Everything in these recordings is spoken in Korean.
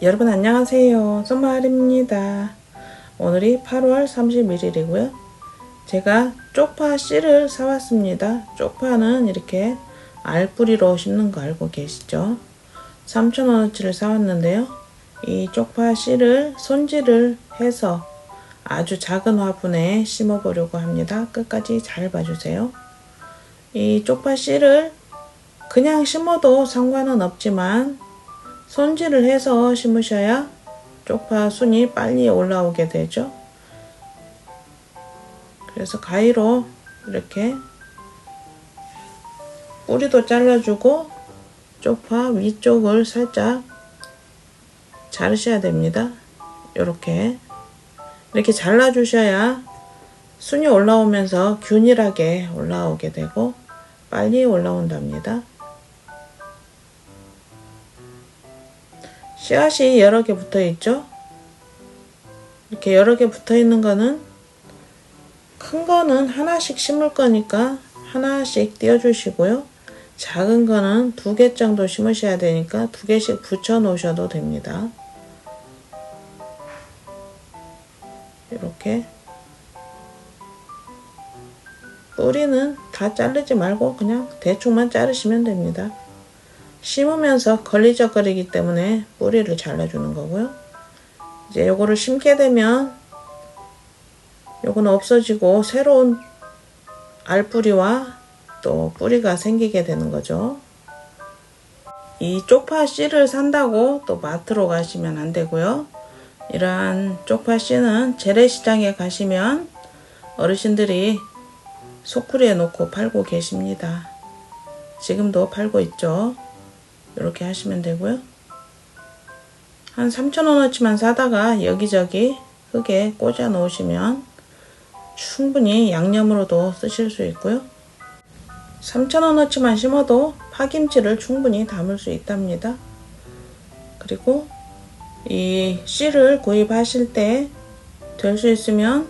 여러분 안녕하세요. 손마을입니다. 오늘이 8월 31일이고요. 제가 쪽파 씨를 사왔습니다. 쪽파는 이렇게 알뿌리로 심는 거 알고 계시죠? 3,000원어치를 사왔는데요. 이 쪽파 씨를 손질을 해서 아주 작은 화분에 심어 보려고 합니다. 끝까지 잘 봐주세요. 이 쪽파 씨를 그냥 심어도 상관은 없지만 손질을 해서 심으셔야 쪽파 순이 빨리 올라오게 되죠. 그래서 가위로 이렇게 뿌리도 잘라주고 쪽파 위쪽을 살짝 자르셔야 됩니다. 이렇게 잘라주셔야 순이 올라오면서 균일하게 올라오게 되고 빨리 올라온답니다. 씨앗이 여러 개 붙어 있죠. 이렇게 여러 개 붙어 있는 거는 큰 거는 하나씩 심을 거니까 하나씩 띄워 주시고요. 작은 거는 2개 정도 심으셔야 되니까 2개씩 붙여 놓으셔도 됩니다. 이렇게 뿌리는 다 자르지 말고 그냥 대충만 자르시면 됩니다. 심으면서 걸리적거리기 때문에 뿌리를 잘라주는 거고요. 이제 요거를 심게 되면 요거는 없어지고 새로운 알뿌리와 또 뿌리가 생기게 되는 거죠. 이 쪽파 씨를 산다고 또 마트로 가시면 안 되고요. 이러한 쪽파 씨는 재래시장에 가시면 어르신들이 소쿠리에 놓고 팔고 계십니다. 지금도 팔고 있죠. 이렇게 하시면 되고요. 한 3,000원어치만 사다가 여기저기 흙에 꽂아 놓으시면 충분히 양념으로도 쓰실 수 있고요. 3,000원어치만 심어도 파김치를 충분히 담을 수 있답니다. 그리고 이 씨를 구입하실 때 될 수 있으면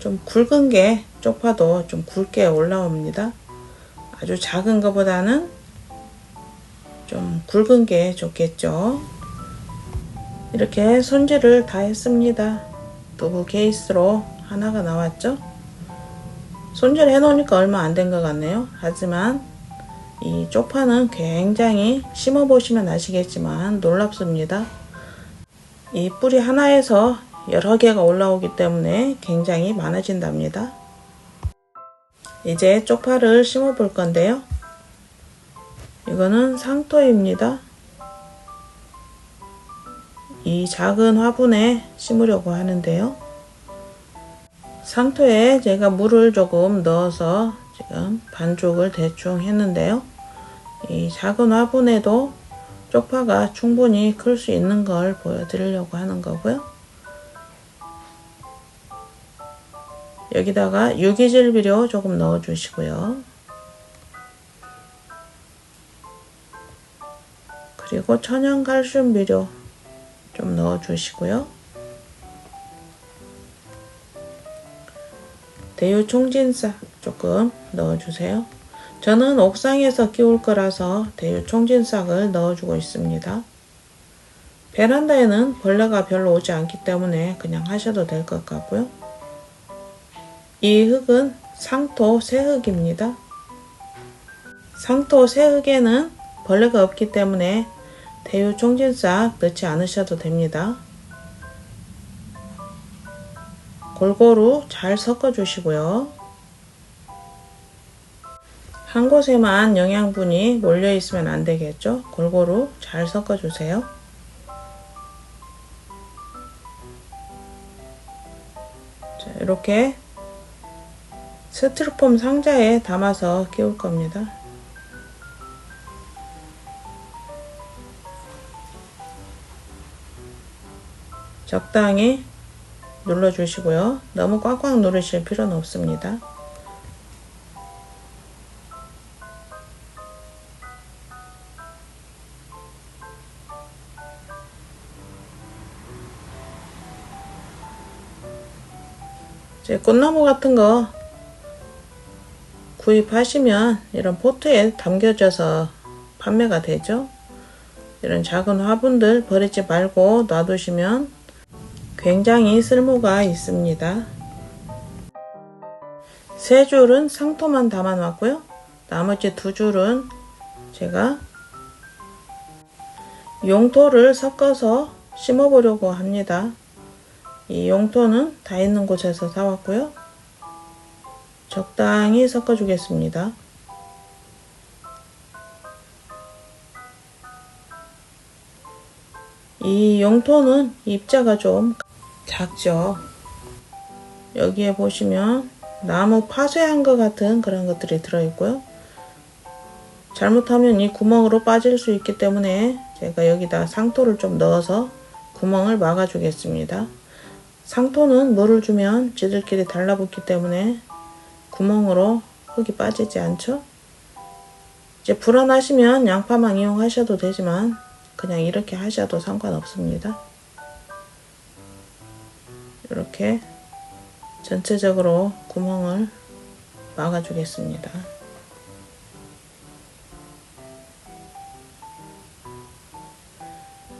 좀 굵은 게 쪽파도 좀 굵게 올라옵니다. 아주 작은 것보다는 좀 굵은 게 좋겠죠. 이렇게 손질을 다 했습니다. 두부 케이스로 하나가 나왔죠. 손질 해 놓으니까 얼마 안 된 것 같네요. 하지만 이 쪽파는 굉장히 심어 보시면 아시겠지만 놀랍습니다. 이 뿌리 하나에서 여러 개가 올라오기 때문에 굉장히 많아진답니다. 이제 쪽파를 심어 볼 건데요. 이거는 상토입니다. 이 작은 화분에 심으려고 하는데요. 상토에 제가 물을 조금 넣어서 지금 반죽을 대충 했는데요. 이 작은 화분에도 쪽파가 충분히 클 수 있는 걸 보여드리려고 하는 거고요. 여기다가 유기질 비료 조금 넣어 주시고요. 그리고 천연 칼슘 비료 좀 넣어 주시고요. 대유 총진싹 조금 넣어 주세요. 저는 옥상에서 키울 거라서 대유 총진싹을 넣어 주고 있습니다. 베란다에는 벌레가 별로 오지 않기 때문에 그냥 하셔도 될 것 같고요. 이 흙은 상토 새흙입니다. 상토 새흙에는 벌레가 없기 때문에 대유 총진싹 넣지 않으셔도 됩니다. 골고루 잘 섞어 주시고요. 한 곳에만 영양분이 몰려 있으면 안 되겠죠. 골고루 잘 섞어 주세요. 자, 이렇게 스티로폼 상자에 담아서 키울 겁니다. 적당히 눌러주시고요. 너무 꽉꽉 누르실 필요는 없습니다. 이제 꽃나무 같은 거 구입하시면 이런 포트에 담겨져서 판매가 되죠. 이런 작은 화분들 버리지 말고 놔두시면 굉장히 쓸모가 있습니다. 3줄은 상토만 담아 놨고요. 나머지 2줄은 제가 용토를 섞어서 심어 보려고 합니다. 이 용토는 다 있는 곳에서 사왔고요. 적당히 섞어 주겠습니다. 이 용토는 입자가 좀 작죠. 여기에 보시면 나무 파쇄한 것 같은 그런 것들이 들어있고요. 잘못하면 이 구멍으로 빠질 수 있기 때문에 제가 여기다 상토를 좀 넣어서 구멍을 막아 주겠습니다. 상토는 물을 주면 지들끼리 달라붙기 때문에 구멍으로 흙이 빠지지 않죠. 이제 불안하시면 양파망 이용하셔도 되지만 그냥 이렇게 하셔도 상관없습니다. 이렇게 전체적으로 구멍을 막아 주겠습니다.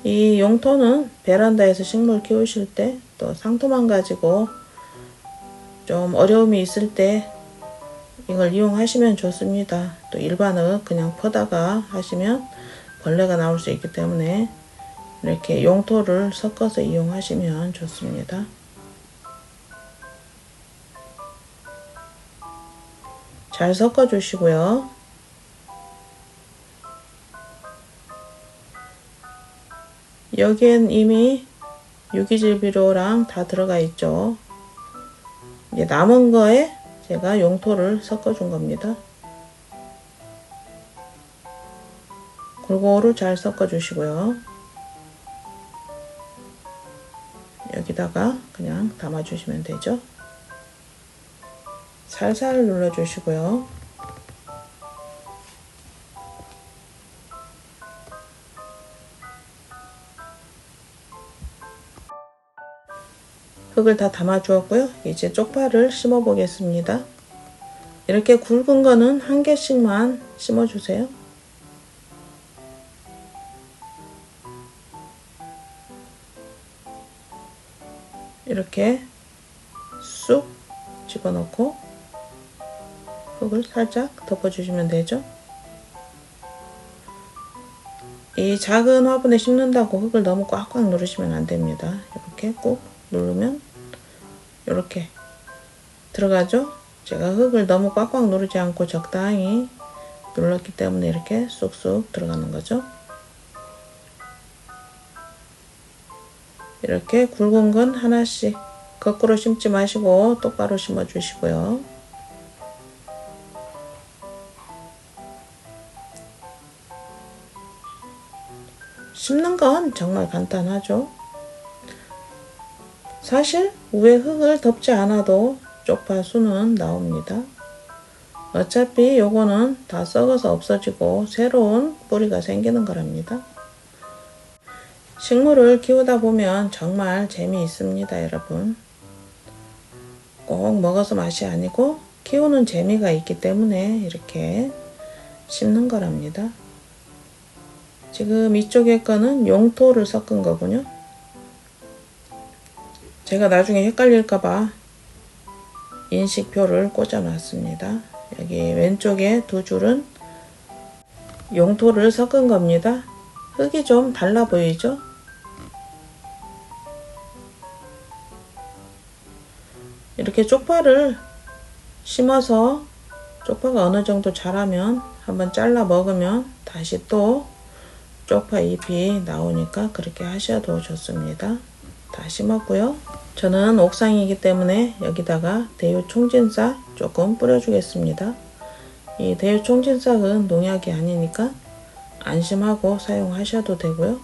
이 용토는 베란다에서 식물 키우실 때 또 상토만 가지고 좀 어려움이 있을 때 이걸 이용하시면 좋습니다. 또 일반은 그냥 퍼다가 하시면 벌레가 나올 수 있기 때문에 이렇게 용토를 섞어서 이용하시면 좋습니다. 잘 섞어 주시고요. 여기엔 이미 유기질 비료랑 다 들어가 있죠. 이제 남은 거에 제가 용토를 섞어 준 겁니다. 골고루 잘 섞어 주시고요. 여기다가 그냥 담아 주시면 되죠. 살살 눌러 주시고요. 흙을 다 담아 주었고요. 이제 쪽파를 심어 보겠습니다. 이렇게 굵은 거는 1개씩만 심어 주세요. 이렇게 쑥 집어넣고 흙을 살짝 덮어주시면 되죠. 이 작은 화분에 심는다고 흙을 너무 꽉꽉 누르시면 안 됩니다. 이렇게 꾹 누르면 이렇게 들어가죠. 제가 흙을 너무 꽉꽉 누르지 않고 적당히 눌렀기 때문에 이렇게 쑥쑥 들어가는 거죠. 이렇게 굵은 건 하나씩 거꾸로 심지 마시고 똑바로 심어 주시고요. 심는 건 정말 간단하죠. 사실 위에 흙을 덮지 않아도 쪽파 수는 나옵니다. 어차피 요거는 다 썩어서 없어지고 새로운 뿌리가 생기는 거랍니다. 식물을 키우다 보면 정말 재미있습니다, 여러분. 꼭 먹어서 맛이 아니고 키우는 재미가 있기 때문에 이렇게 심는 거랍니다. 지금 이쪽에 거는 용토를 섞은 거군요. 제가 나중에 헷갈릴까봐 인식표를 꽂아 놨습니다. 여기 왼쪽에 2줄은 용토를 섞은 겁니다. 흙이 좀 달라 보이죠? 이렇게 쪽파를 심어서 쪽파가 어느 정도 자라면 한번 잘라 먹으면 다시 또 쪽파 잎이 나오니까 그렇게 하셔도 좋습니다. 다 심었고요. 저는 옥상이기 때문에 여기다가 대유 총진싹 조금 뿌려주겠습니다. 이 대유 총진싹은 농약이 아니니까 안심하고 사용하셔도 되고요.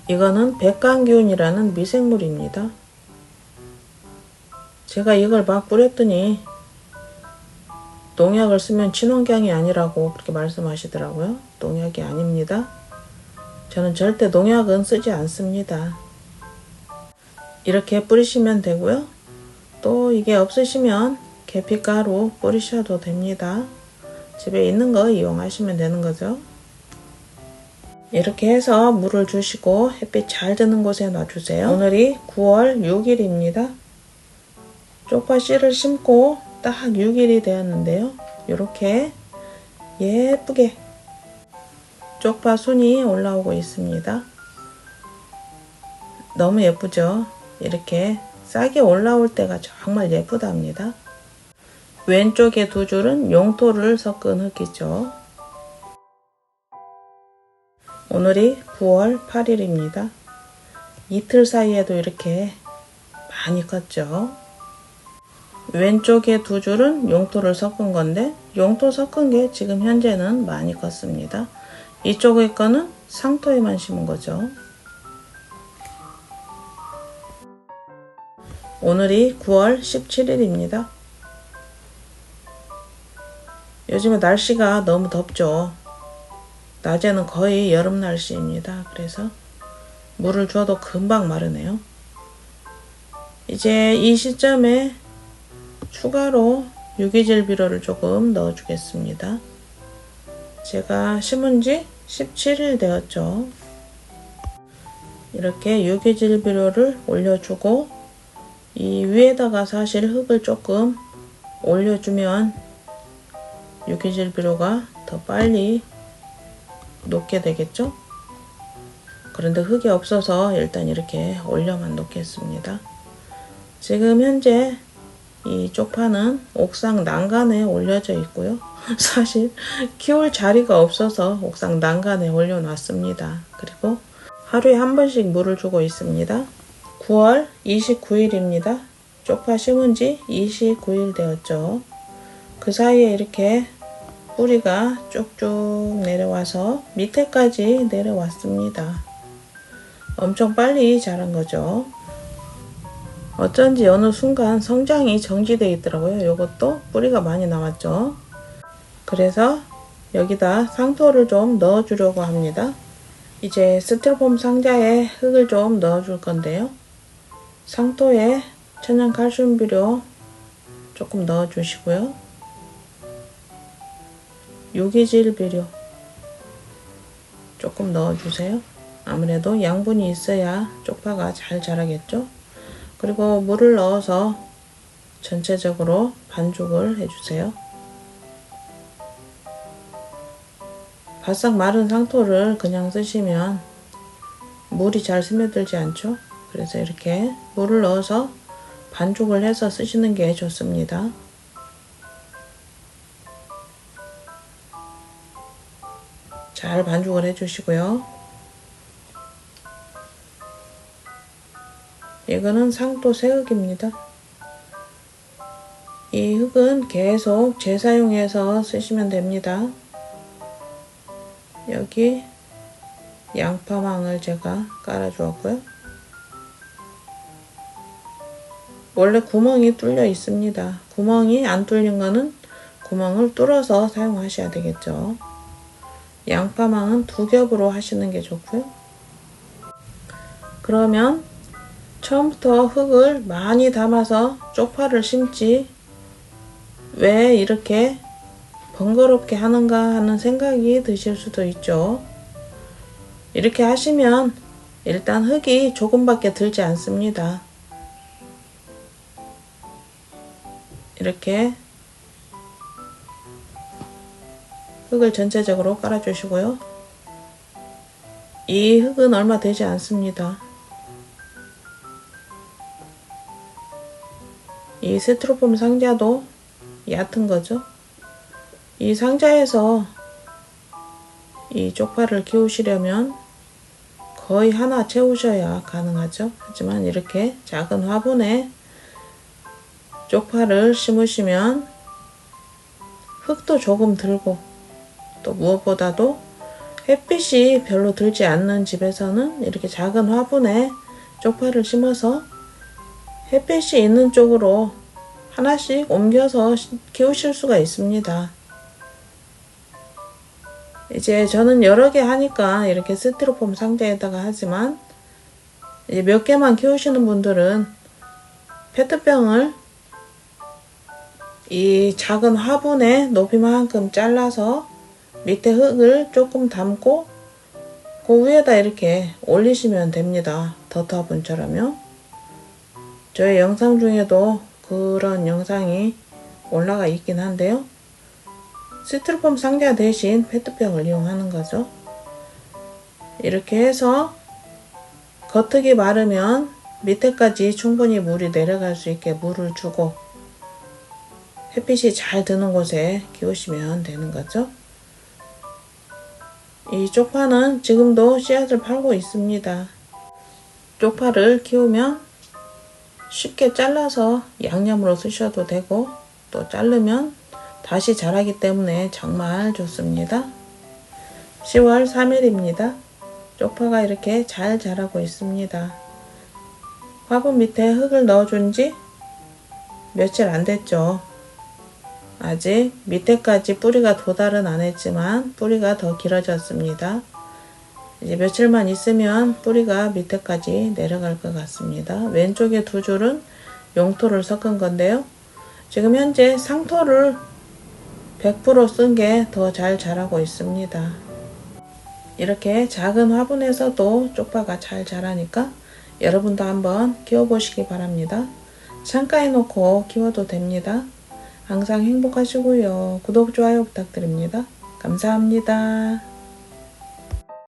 이거는 백광균이라는 미생물입니다. 제가 이걸 막 뿌렸더니 농약을 쓰면 친환경이 아니라고 그렇게 말씀하시더라고요. 농약이 아닙니다. 저는 절대 농약은 쓰지 않습니다. 이렇게 뿌리시면 되고요. 또 이게 없으시면 계피가루 뿌리셔도 됩니다. 집에 있는 거 이용하시면 되는 거죠. 이렇게 해서 물을 주시고 햇빛 잘 드는 곳에 놔주세요. 오늘이 9월 6일입니다. 쪽파 씨를 심고 딱 6일이 되었는데요. 이렇게 예쁘게 쪽파 순이 올라오고 있습니다. 너무 예쁘죠? 이렇게 싹이 올라올 때가 정말 예쁘답니다. 왼쪽에 두 줄은 용토를 섞은 흙이죠. 오늘이 9월 8일입니다. 이틀 사이에도 이렇게 많이 컸죠. 왼쪽에 두 줄은 용토를 섞은 건데 용토 섞은 게 지금 현재는 많이 컸습니다. 이쪽의 거는 상토에만 심은 거죠. 오늘이 9월 17일입니다. 요즘에 날씨가 너무 덥죠. 낮에는 거의 여름 날씨입니다. 그래서 물을 줘도 금방 마르네요. 이제 이 시점에 추가로 유기질 비료를 조금 넣어 주겠습니다. 제가 심은 지 17일 되었죠. 이렇게 유기질 비료를 올려주고 이 위에다가 사실 흙을 조금 올려주면 유기질 비료가 더 빨리 녹게 되겠죠? 그런데 흙이 없어서 일단 이렇게 올려만 놓겠습니다. 지금 현재 이 쪽파는 옥상 난간에 올려져 있고요. 사실 키울 자리가 없어서 옥상 난간에 올려놨습니다. 그리고 하루에 한 번씩 물을 주고 있습니다. 9월 29일입니다. 쪽파 심은 지 29일 되었죠. 그 사이에 이렇게 뿌리가 쭉쭉 내려와서 밑에까지 내려왔습니다. 엄청 빨리 자란 거죠. 어쩐지 어느 순간 성장이 정지되어 있더라고요. 이것도 뿌리가 많이 나왔죠. 그래서 여기다 상토를 좀 넣어 주려고 합니다. 이제 스티로폼 상자에 흙을 좀 넣어 줄 건데요. 상토에 천연 칼슘 비료 조금 넣어 주시고요. 유기질 비료 조금 넣어 주세요. 아무래도 양분이 있어야 쪽파가 잘 자라겠죠. 그리고 물을 넣어서 전체적으로 반죽을 해주세요. 바싹 마른 상토를 그냥 쓰시면 물이 잘 스며들지 않죠. 그래서 이렇게 물을 넣어서 반죽을 해서 쓰시는 게 좋습니다. 잘 반죽을 해주시고요. 이거는 상토 새흙입니다. 이 흙은 계속 재사용해서 쓰시면 됩니다. 여기 양파망을 제가 깔아 주었고요. 원래 구멍이 뚫려 있습니다. 구멍이 안 뚫린 거는 구멍을 뚫어서 사용하셔야 되겠죠. 양파망은 두 겹으로 하시는 게 좋고요. 그러면 처음부터 흙을 많이 담아서 쪽파를 심지 왜 이렇게 번거롭게 하는가 하는 생각이 드실 수도 있죠. 이렇게 하시면 일단 흙이 조금밖에 들지 않습니다. 이렇게 흙을 전체적으로 깔아주시고요. 이 흙은 얼마 되지 않습니다. 이 스티로폼 상자도 얕은 거죠. 이 상자에서 이 쪽파를 키우시려면 거의 하나 채우셔야 가능하죠. 하지만 이렇게 작은 화분에 쪽파를 심으시면 흙도 조금 들고 또 무엇보다도 햇빛이 별로 들지 않는 집에서는 이렇게 작은 화분에 쪽파를 심어서 햇빛이 있는 쪽으로 하나씩 옮겨서 키우실 수가 있습니다. 이제 저는 여러 개 하니까 이렇게 스티로폼 상자에다가 하지만 이제 몇 개만 키우시는 분들은 페트병을 이 작은 화분의 높이만큼 잘라서 밑에 흙을 조금 담고 그 위에다 이렇게 올리시면 됩니다. 더터분처럼요. 저의 영상 중에도 그런 영상이 올라가 있긴 한데요. 스티로폼 상자 대신 페트병을 이용하는 거죠. 이렇게 해서 겉흙이 마르면 밑에까지 충분히 물이 내려갈 수 있게 물을 주고 햇빛이 잘 드는 곳에 키우시면 되는 거죠. 이 쪽파는 지금도 씨앗을 팔고 있습니다. 쪽파를 키우면 쉽게 잘라서 양념으로 쓰셔도 되고 또 자르면 다시 자라기 때문에 정말 좋습니다. 10월 3일입니다. 쪽파가 이렇게 잘 자라고 있습니다. 화분 밑에 흙을 넣어준 지 며칠 안 됐죠. 아직 밑에까지 뿌리가 도달은 안 했지만 뿌리가 더 길어졌습니다. 이제 며칠만 있으면 뿌리가 밑에까지 내려갈 것 같습니다. 왼쪽에 두 줄은 용토를 섞은 건데요. 지금 현재 상토를 100% 쓴 게 더 잘 자라고 있습니다. 이렇게 작은 화분에서도 쪽파가 잘 자라니까 여러분도 한번 키워보시기 바랍니다. 창가에 놓고 키워도 됩니다. 항상 행복하시고요. 구독, 좋아요 부탁드립니다. 감사합니다.